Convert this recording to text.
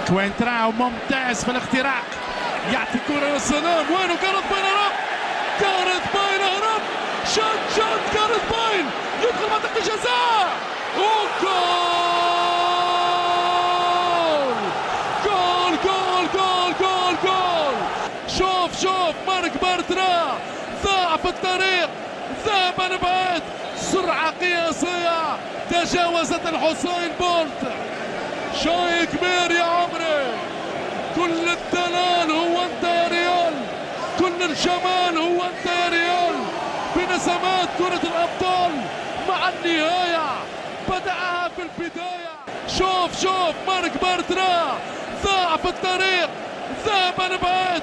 كوينتراو ممتاز في الاختراق، يعطي كرة يا سلام. وينه جاريث بايل؟ هرب جاريث بايل، هرب شوت جاريث بايل يدخل منطقة الجزاء وجول جول جول جول جول جول. شوف مارك بارترا ضاع في الطريق، ذهب لبعيد، سرعة قياسية تجاوزت الحسين بولت. شيء كبير يا عمري، كل الدلال هو انت يا ريال، كل الجمال هو انت يا ريال. بنسمات كرة الأبطال مع النهاية، بدأها في البداية. شوف مارك بارترا ضاع في الطريق، ذهب لبعيد،